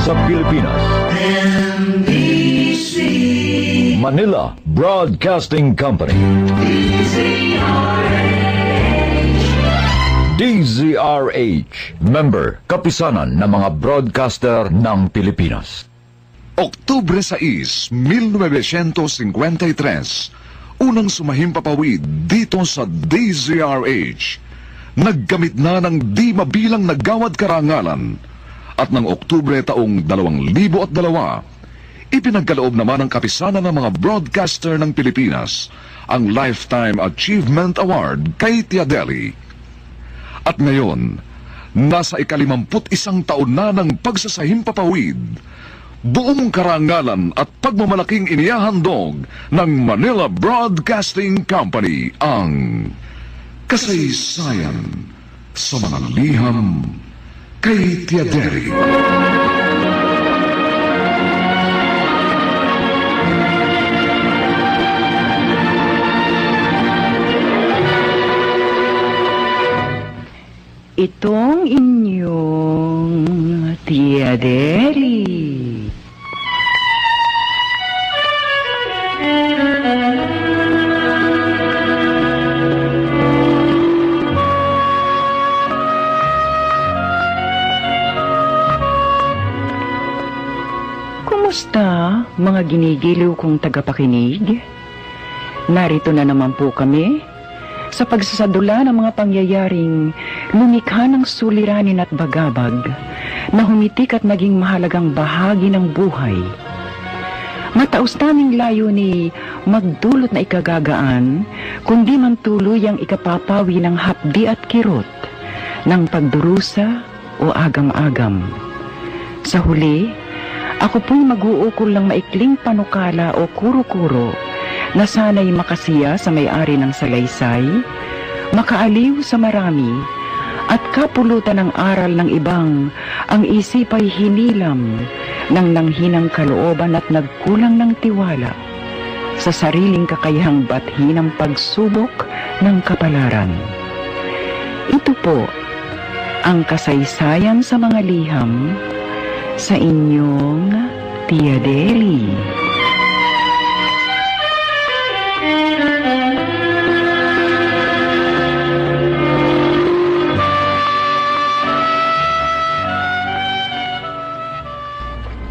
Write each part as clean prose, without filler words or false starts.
sa Pilipinas. NBC Manila Broadcasting Company. DZRH, member, kapisanan ng mga broadcaster ng Pilipinas. Oktubre 6, 1953, unang sumahimpapawid dito sa DZRH. Nagkamit na ng di mabilang nagawad karangalan at ng Oktubre taong 2002, ipinagkaloob naman ng kapisanan ng mga broadcaster ng Pilipinas ang Lifetime Achievement Award kay Tia Deli. At ngayon, nasa ika-51 taon na ng pagsasahimpapawid, buong karangalan at pagmamalaking inihahandog ng Manila Broadcasting Company ang kasaysayan sa mga liham kay Tia Deli. Itong inyong Tia Deli. Kumusta, mga ginigiliw kong tagapakinig? Narito na naman po kami sa pagsasadula ng mga pangyayaring lumikha ng suliranin at bagabag na humitik at naging mahalagang bahagi ng buhay. Mataos naming layo ni magdulot na ikagagaan, kundi man tuluyang ikapapawi ng hapdi at kirot ng pagdurusa o agam-agam. Sa huli, ako po'y mag-uukol ng maikling panukala o kuro-kuro na sana'y makasiya sa may-ari ng salaysay, makaaliw sa marami, at kapulutan ng aral ng ibang ang isip ay hinilam ng nanghinang kalooban at nagkulang ng tiwala sa sariling kakayahang bathi ng pagsubok ng kapalaran. Ito po ang kasaysayan sa mga liham sa inyong Tia Deli.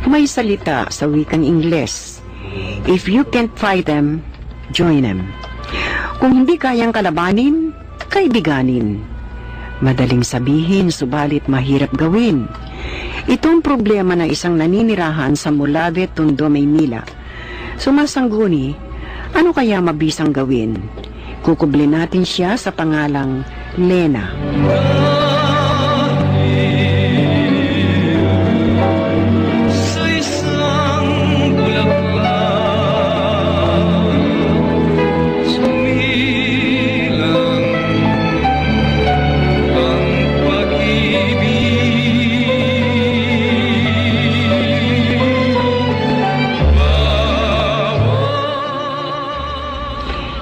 May salita sa wikang Ingles, if you can't fight them, join them. Kung hindi kayang kalabanin, kaibiganin. Madaling sabihin, subalit mahirap gawin. Itong problema ng isang naninirahan sa Molave, Tondo, Maynila. Sumasangguni, ano kaya mabisang gawin? Kukublin natin siya sa pangalang Lena.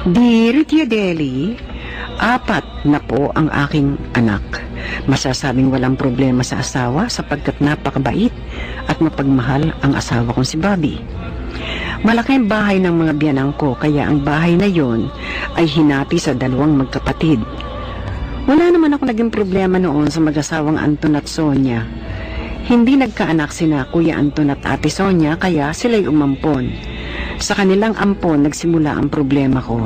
Dear Tia Deli, 4 na po ang aking anak. Masasabing walang problema sa asawa sapagkat napakabait at mapagmahal ang asawa kong si Bobby. Malaki ang bahay ng mga biyanang ko, kaya ang bahay na yon ay hinati sa 2 magkapatid. Wala naman ako naging problema noon sa mag-asawang Anton at Sonia. Hindi nagkaanak sina Kuya Anton at Ate Sonia, kaya sila'y umampon. Sa kanilang ampon, nagsimula ang problema ko.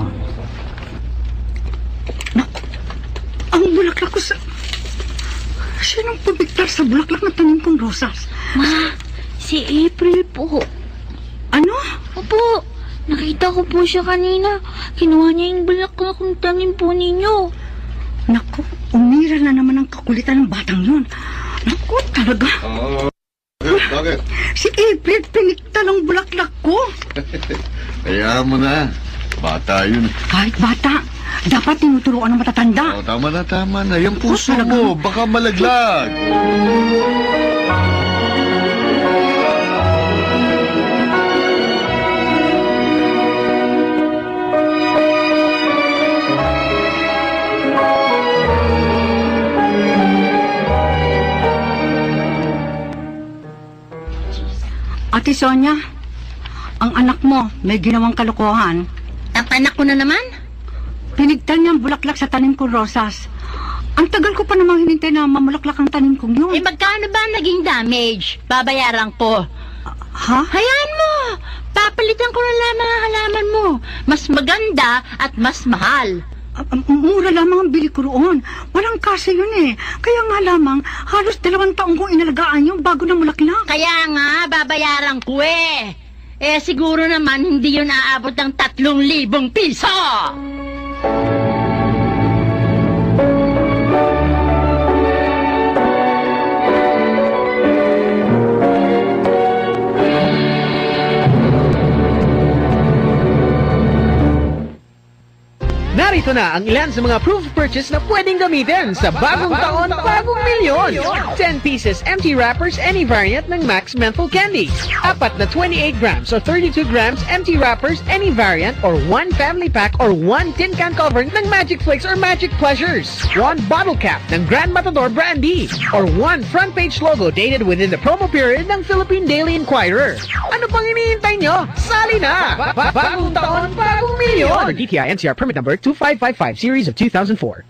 Ang bulaklak ko sa... Sinong pumiktar sa bulaklak na tanim kong rosas? Ma, si April po. Ano? Opo, nakita ko po siya kanina. Kinuha niya yung bulaklak ng tanim po ninyo. Naku, umira na naman ang kakulitan ng batang yun. Naku, talaga. Bakit? Si April piniktal ang bulaklak ko. Hayaan mo na. Bata yun. Kahit bata, dapat tinuturuan ng matatanda. Tama na. Yung puso talaga? mo, baka malaglag. Ate Sonia, ang anak mo may ginawang kalokohan. Ang anak ko na naman? Pinigtal niya ang bulaklak sa tanim kong rosas. Ang tagal ko pa namang hinintay na mamulaklak ang tanim kong yun. Eh, magkano ba naging damage? Babayaran ko. Ha? Hayaan mo! Papalitan ko na lang mga halaman mo. Mas maganda at mas mahal. Mura lamang ang bili ko roon. Walang kasi yun eh. Kaya nga lamang, halos 2 taong kong inalagaan yung bago na mulaklak. Kaya nga, babayaran ko eh. Eh, siguro naman hindi yun aabot ng 3,000 piso. Narito na ang ilan sa mga proof of purchase na pwedeng gamitin sa bagong taon, bagong milyon. 10 pieces empty wrappers, any variant ng Max Menthol Candy. 4 na 28 grams or 32 grams empty wrappers, any variant, or 1 family pack or 1 tin can cover ng Magic Flakes or Magic Pleasures. 1 bottle cap ng Grand Matador Brandy. Or 1 front page logo dated within the promo period ng Philippine Daily Inquirer. Ano pang iniintay nyo? Sali na! Bagong taon, bagong milyon! For DTI NCR permit number 2555 series of 2004.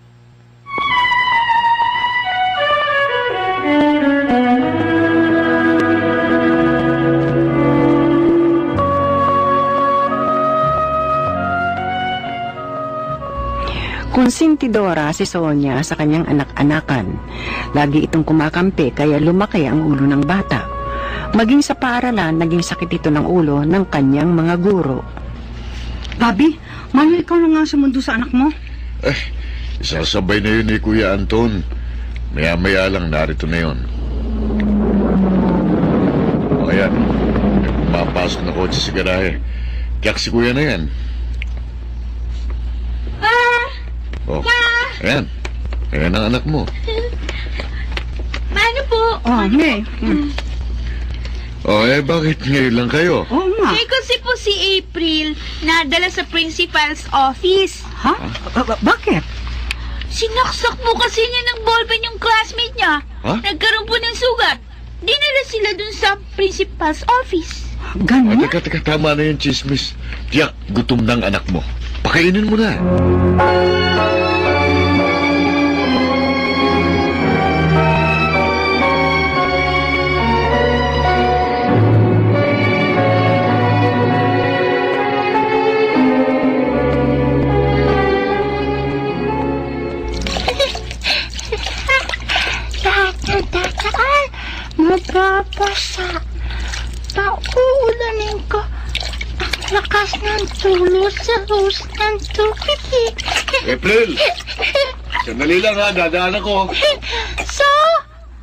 Konsentidora si Sonia sa kanyang anak-anakan. Lagi itong kumakampi kaya lumaki ang ulo ng bata. Maging sa paaralan, naging sakit ito ng ulo ng kanyang mga guro. Bobby, Mano, ikaw na nga sumundo sa anak mo? Isasabay na yun ni Kuya Anton. Maya-maya lang narito na yun. O ayan, may pumapasok na kotse sa garahe. Tiyak si Kuya na yan. Oh, ayan. Ayan ang anak mo. Ano po? Oh, May. Oh, bakit ngayon lang kayo? Oo nga. Eh, kasi po si April nadala sa principal's office. Ha? Bakit? Sinaksak po kasi niya ng ballpen yung classmate niya. Ha? Nagkaroon po ng sugat. Dinala sila dun sa principal's office. Ganun? Teka, tama na yung chismis. Tiyak, gutom ng anak mo. Pakainin mo na. Mababasa. Pauulanin ko. Ang lakas ng tulo sa hose ng tubig. April! Sandali lang ha, dadaan ako. So,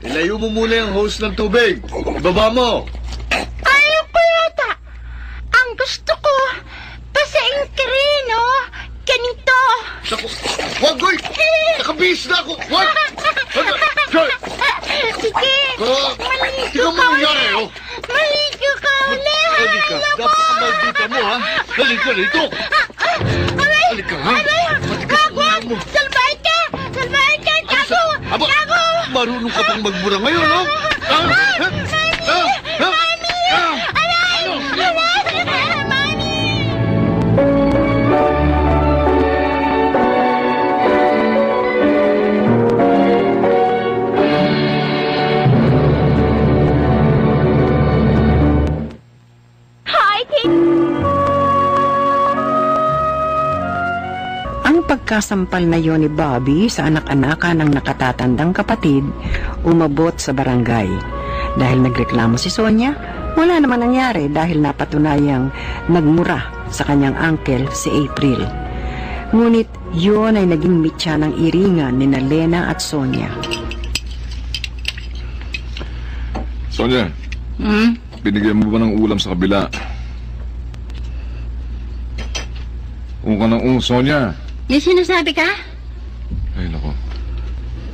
Ilayo mo muna yung hose ng tubig. Ibaba mo. ayaw ko yata. Ang gusto ko, pasain ka rin, oh. Ganito. Naku, wag, Goy! Nakabihis na ako! Wag! Sige, maligo Tingnan mo ka nangyari, ulit. oh! Maligo ka ulit. Halika, dapat ka maldita mo, ha? Halika rito! Aray! Halika, ha? Aray! Wag! Salbahin ka! Salbahin ka! Gago! Aba, Gago! marunong ka pang magbura ngayon, no? Ang pagkasampal na yon ni Bobby sa anak-anakan ng nakatatandang kapatid umabot sa barangay. Dahil nagreklamo si Sonia, wala naman nangyari dahil napatunayang nagmura sa kanyang uncle si April. Ngunit yun ay naging mitya ng iringan ni Lena at Sonia. Sonia, binigyan mo ba ng ulam sa kabila? Ka ng Sonia. May sinasabi ka? Ay, nako.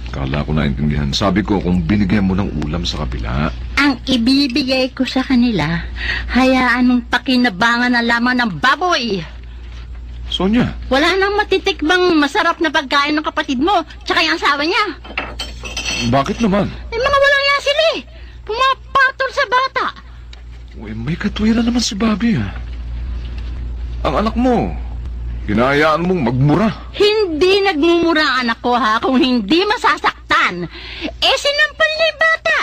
Kala ko naintindihan. Sabi ko kung binigyan mo ng ulam sa kabila. Ang ibibigay ko sa kanila, hayaan mong pakinabangan na lamang ng baboy. Sonia, Wala nang matitikbang masarap na pagkain ng kapatid mo, tsaka yung asawa niya. bakit naman? May mga walang yan sila eh. Pumapatol sa bata. Uy, may katwiran naman si Bobby, ha? Ang anak mo, hinahayaan mong magmura. Hindi nagmumura ang anak ko, ha, kung hindi masasaktan. Sinampal niya yung bata,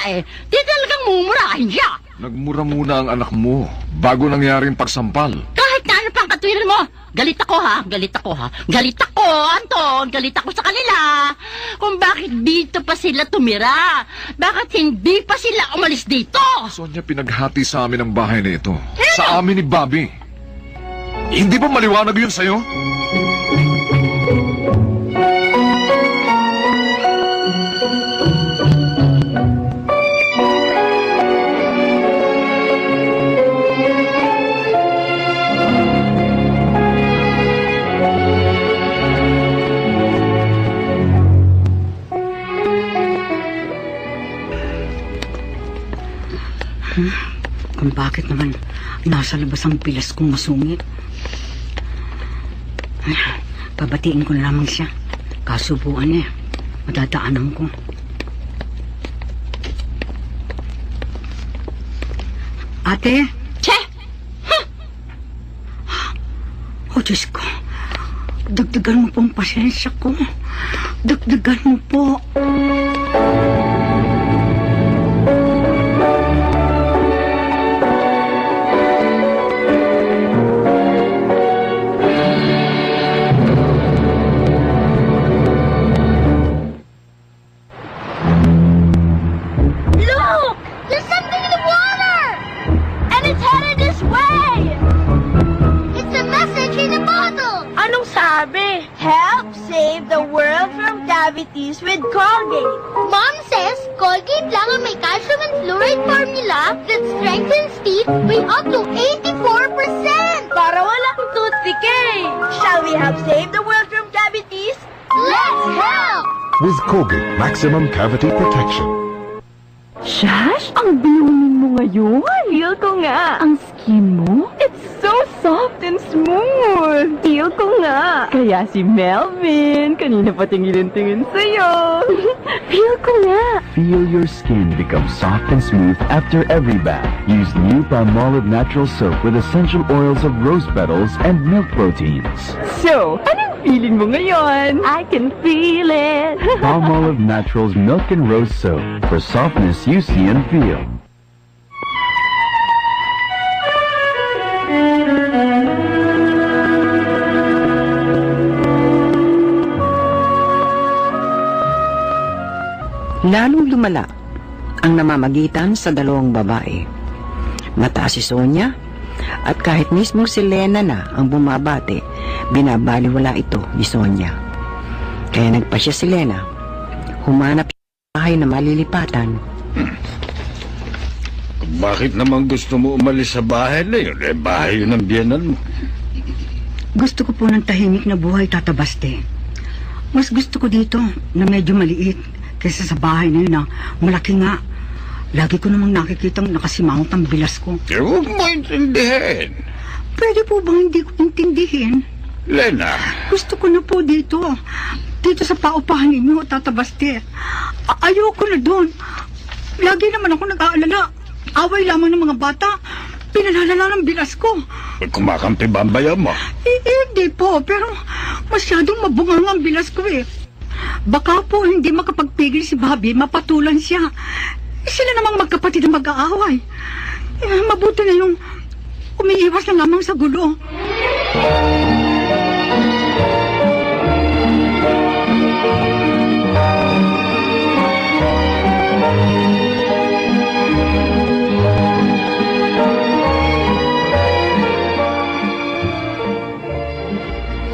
Di talagang mumurahin siya. Nagmura muna ang anak mo bago nangyari ang pagsampal. Kahit na ano pang katwiran mo, galit ako, ha? Galit ako, ha? Galit ako, Anton. Galit ako sa kanila. Kung bakit dito pa sila tumira. Bakit hindi pa sila umalis dito? Sonia, pinaghati sa amin ang bahay na ito. Sa amin ni Bobby. Hindi ba maliwanag yun sa'yo? Kung bakit naman nasa labas ang pilas kong masungit. Pabatiin ko na lamang siya. Kasubuan niya. Matadaanan ko. Ate? Che! Oh, Diyos ko. Dagdagan mo pong pasensya ko. Dagdagan mo po. Look! There's something in the water! And it's headed this way! It's a message in a bottle. Anong sabi? Help save the world from cavities with Colgate. Mom says Colgate lang ang may calcium and fluoride formula that strengthens teeth by up to 84%. Para walang toothpick. Shall we help save the world from cavities? Let's help! With Colgate Maximum Cavity Protection. Shash, ang blooming mo ngayon. Feel ko nga. Ang skin mo, it's so soft and smooth. Feel ko nga. Kaya si Melvin, kanina pa tingin-tingin sa'yo. Feel ko nga. Feel your skin become soft and smooth after every bath. Use new Palmolive Natural Soap with essential oils of rose petals and milk proteins. So, anong feeling mo ngayon? I can feel it. Palmolive Naturals Milk and Rose Soap for softness you see and feel. Lalong lumala ang namamagitan sa dalawang babae. Mataas si Sonia at kahit mismo si Lena na ang bumabati, binabaliwala ito ni Sonia. Kaya nagpasya si Lena, humanap siya ng bahay na malilipatan. Bakit naman gusto mo umalis sa bahay na yun? Bahay yun ang biyenan mo. Gusto ko po ng tahimik na buhay, Tata Baste. Mas gusto ko dito na medyo maliit kaysa sa bahay na yun na malaki nga. Lagi ko namang nakikitang nakasimangot ang bilas ko. Huwag mo intindihin. Pwede po bang hindi ko intindihin? Lena. Gusto ko na po dito. Dito sa paupahan ninyo, Tata Baste. Ayoko na doon. Lagi naman ako nag-aalala. Away lamang ng mga bata. Pinalalala ng bilas ko. Kumakampi ba ang bayan mo? Hindi po, pero masyadong mabungang ang bilas ko eh. Baka po hindi makapagpigil si Bobby, mapatulan siya. Sila namang magkapatid na mag-aaway. Mabuti na yung umiiwas na lamang sa gulo.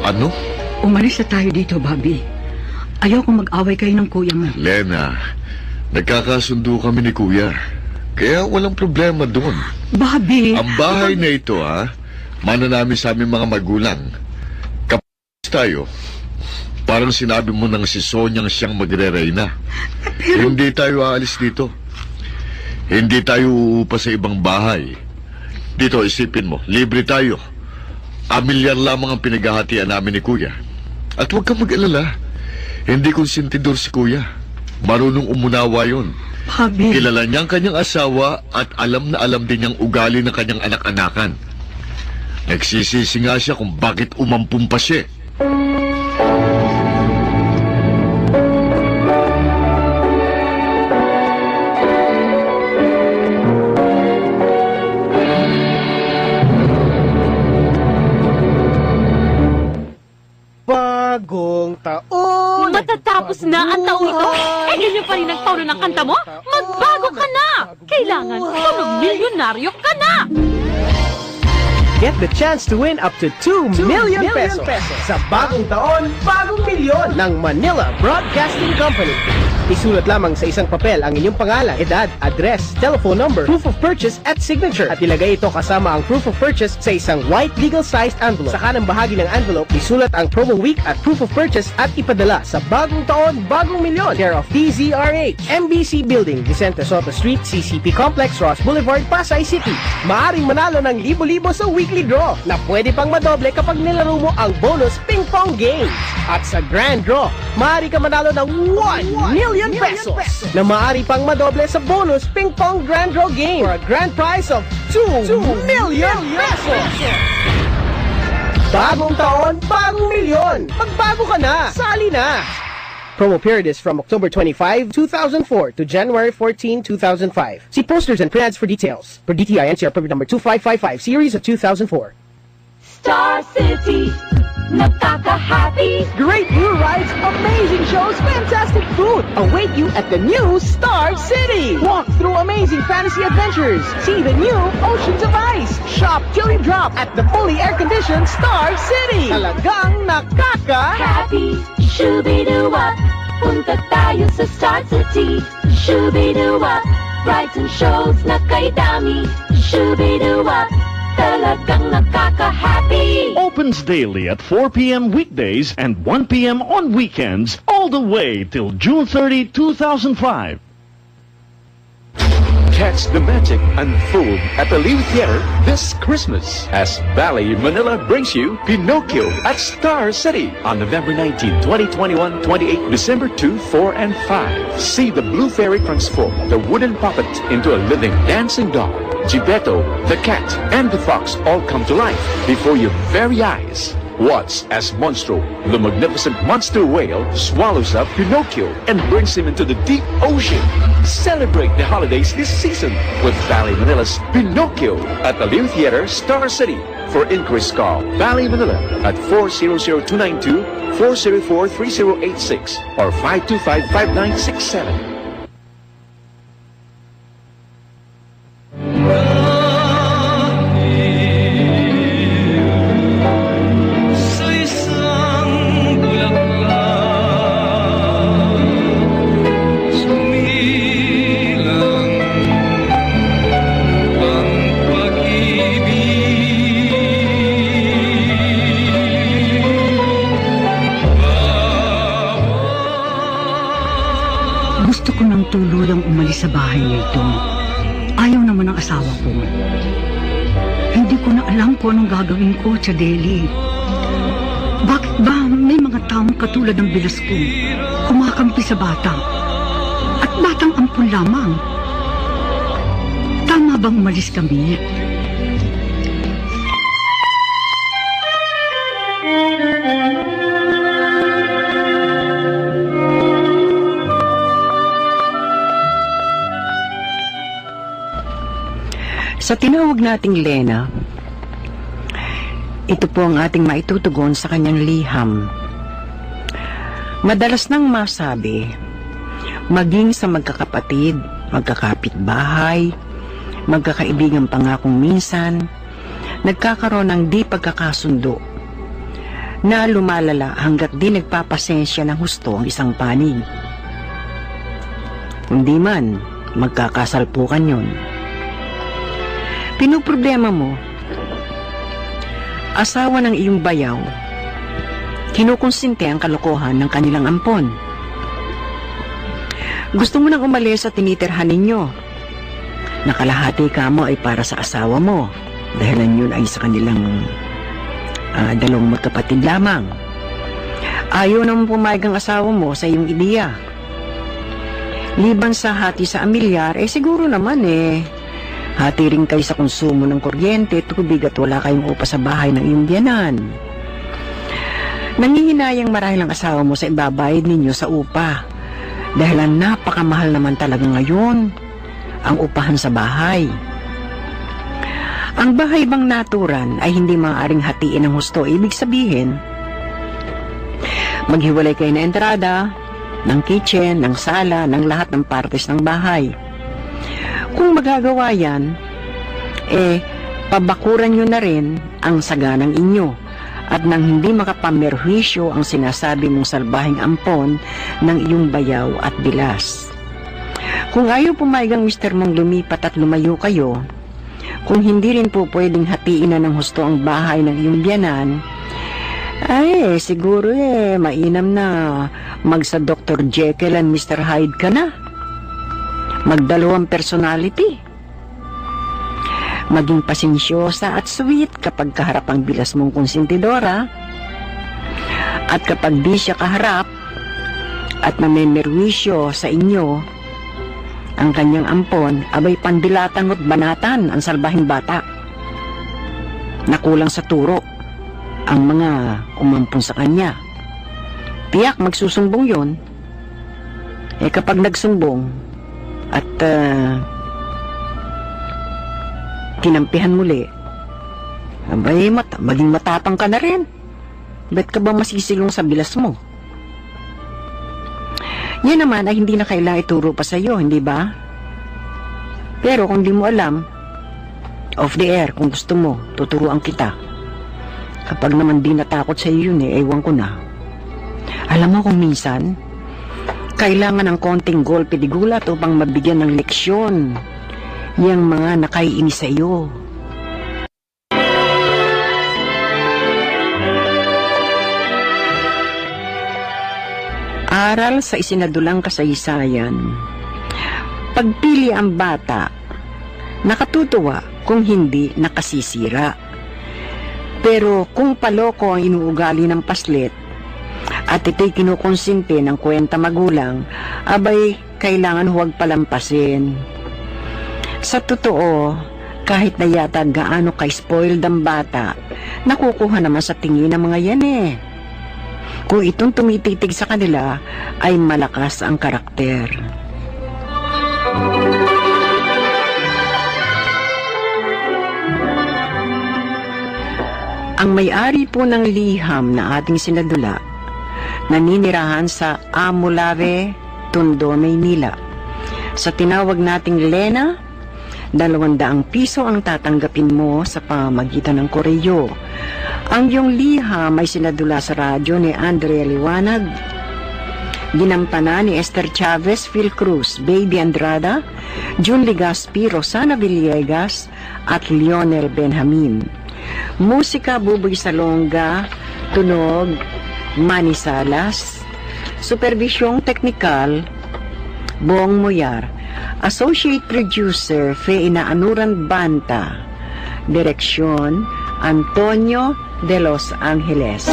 Ano? Umalis na tayo dito, Bobby. Ayaw kong mag-away kayo ng kuya mo. Lena, nagkakasundo kami ni Kuya. Kaya walang problema doon. Bobby! Ang bahay na ito, mana namin sa aming mga magulang. Kapag tayo, parang sinabi mo nang si Sonyang siyang magre-reyna. Hindi tayo aalis dito. Hindi tayo uupa sa ibang bahay. Dito, isipin mo, libre tayo. Amilyar lamang ang pinaghahatian namin ni Kuya. At huwag kang mag-alala. Hindi konsentidor si Kuya. Marunong umunawa yun. Bobby. Kilala niya ang kanyang asawa at alam na alam din niyang ugali ng kanyang anak-anakan. Nagsisisi nga siya kung bakit umampun pa siya. Bagong taon! Matatapos na ang taong ito? Eh, ganyan pa rin ang tono ng kanta mo? Magbago ka na! Kailangan milyonaryo ka na! Get the chance to win up to 2 million pesos sa bagong taon, bagong milyon ng Manila Broadcasting Company. Isulat lamang sa isang papel ang inyong pangalan, edad, address, telephone number, proof of purchase at signature. At ilagay ito kasama ang proof of purchase sa isang white legal-sized envelope. Sa kanang bahagi ng envelope, isulat ang promo week at proof of purchase at ipadala sa bagong taon, bagong milyon. Care of DZRH, MBC Building, Vicente Soto Street, CCP Complex, Ross Boulevard, Pasay City. Maaring manalo ng libo-libo sa weekly draw na pwede pang madoble kapag nilaro mo ang bonus ping pong game. At sa grand draw, maaari ka manalo ng 1 million pesos na maaari pang madoble sa bonus ping pong grand draw game for a grand prize of 2 million pesos. Bagong taon, bagong milyon. Magbago ka na. Sali na. Promo period is from October 25, 2004 to January 14, 2005. See posters and prints for details. Per DTI NCR permit number 2555, series of 2004. Star City, nakaka-happy. Great new rides, amazing shows, fantastic food await you at the new Star City. Walk through amazing fantasy adventures. See the new Oceans of Ice. Shop till you drop at the fully air-conditioned Star City. Talagang nakaka-happy. Shooby-doo-wop, punta tayo sa Star City. Shooby-doo-wop, rides and shows na kay dami. Shooby-doo-wop, talagang nakaka-happy. Opens daily at 4 p.m. weekdays and 1 p.m. on weekends, all the way till June 30, 2005. Catch the magic unfold at the Liu Theater this Christmas as Ballet Manila brings you Pinocchio at Star City on November 19, 2021, 28, December 2, 4, and 5. See the Blue Fairy transform the wooden puppet into a living dancing doll. Gepetto, the cat, and the fox all come to life before your very eyes. Watch as Monstro, the magnificent monster whale, swallows up Pinocchio and brings him into the deep ocean. Celebrate the holidays this season with Ballet Manila's Pinocchio at the Liu Theater, Star City. For inquiries, call Ballet Manila at 400-292, 404-3086 or 525-5967. Gusto ko nang tuluyang umalis sa bahay nito. Ayaw naman ng asawa ko. Hindi ko na alam kung anong gagawin ko sa Delhi. Bakit ba may mga taong katulad ng bilas ko kumakampi sa bata? At batang ampun lamang. Tama bang umalis kami? Sa tinawag nating Lena, ito po ang ating maitutugon sa kanyang liham. Madalas nang masabi, maging sa magkakapatid, magkakapitbahay, magkakaibigan pa nga kung minsan, nagkakaroon ng di pagkakasundo na lumalala hanggat di nagpapasensya ng husto ang isang panig. Kundi man, magkakasalpukan yun. Pinuproblema mo, asawa ng iyong bayaw, kinukonsinte ang kalokohan ng kanilang ampon. Gusto mo nang umalis at tinitirhan ninyo. Nakalahati ka mo ay para sa asawa mo, dahilan yun ay sa kanilang dalawang magkapatid lamang. Ayaw naman pumayag ang asawa mo sa iyong ideya. Liban sa hati sa amilyar, siguro naman hati rin kayo sa konsumo ng kuryente, tubig at wala kayong upa sa bahay ng iyong biyanan. Nangihinayang marahil ang asawa mo sa ibabayad ninyo sa upa. Dahil ang napakamahal naman talaga ngayon ang upahan sa bahay. Ang bahay bang naturan ay hindi maaaring hatiin ng husto. Ibig sabihin, maghiwalay kayo na entrada, ng kitchen, ng sala, ng lahat ng partes ng bahay. Kung magagawa yan, pabakuran nyo na rin ang saganang inyo at nang hindi makapamerwisyo ang sinasabi mong salbahing ampon ng iyong bayaw at bilas. Kung ayaw pumayag ang mister mong lumipat at lumayo kayo, kung hindi rin po pwedeng hatiin na ng husto ang bahay ng iyong biyanan, ay siguro mainam na magsa Dr. Jekyll and Mr. Hyde ka na. Magdalawang personality. Maging pasensyosa at sweet kapag kaharap ang bilas mong konsentidora. At kapag di siya kaharap at namemerwisyo sa inyo ang kanyang ampon, abay pandilatan at banatan ang salbahing bata. Nakulang sa turo ang mga umampon sa kanya. Tiyak magsusumbong yon. Kapag nagsumbong at kinampihan muli, abay maging matapang ka na rin. Bet ka ba masisilong sa bilas mo? Yan naman ay hindi na kailangan ituro pa sa iyo, hindi ba? Pero kung di mo alam, off the air, kung gusto mo, tuturuan kita. Kapag naman di natakot sa iyo yun, ewan ko na. Alam mo kung minsan, kailangan ng konting golpe di gulat upang mabigyan ng leksyon yang mga nakaiinis sa iyo. Aral sa isinadulang kasaysayan. Pagpili ang bata, nakatutuwa kung hindi nakasisira. Pero kung paloko ang inuugali ng paslit at ito'y kinukonsinte ng kwenta magulang, abay kailangan huwag palampasin. Sa totoo, kahit na yata gaano ka-spoiled ang bata, nakukuha naman sa tingin ng mga yan Kung itong tumititig sa kanila, ay malakas ang karakter. Ang may-ari po ng liham na ating sinadula, naninirahan sa Amulave, Tondo, Maynila. Sa tinawag nating Lena, 200 piso ang tatanggapin mo sa pamamagitan ng koreo. Ang iyong liham ay sinadula sa radyo ni Andrea Liwanag, ginampanan ni Esther Chavez, Phil Cruz, Baby Andrada, June Legaspi, Rosana Villegas at Lionel Benjamin. Musika, Buboy Salonga, tunog, Manny Salas. Supervisyong teknikal, Bong Moyar. Associate Producer, Feina Anuran Banta. Direksyon, Antonio de los Angeles.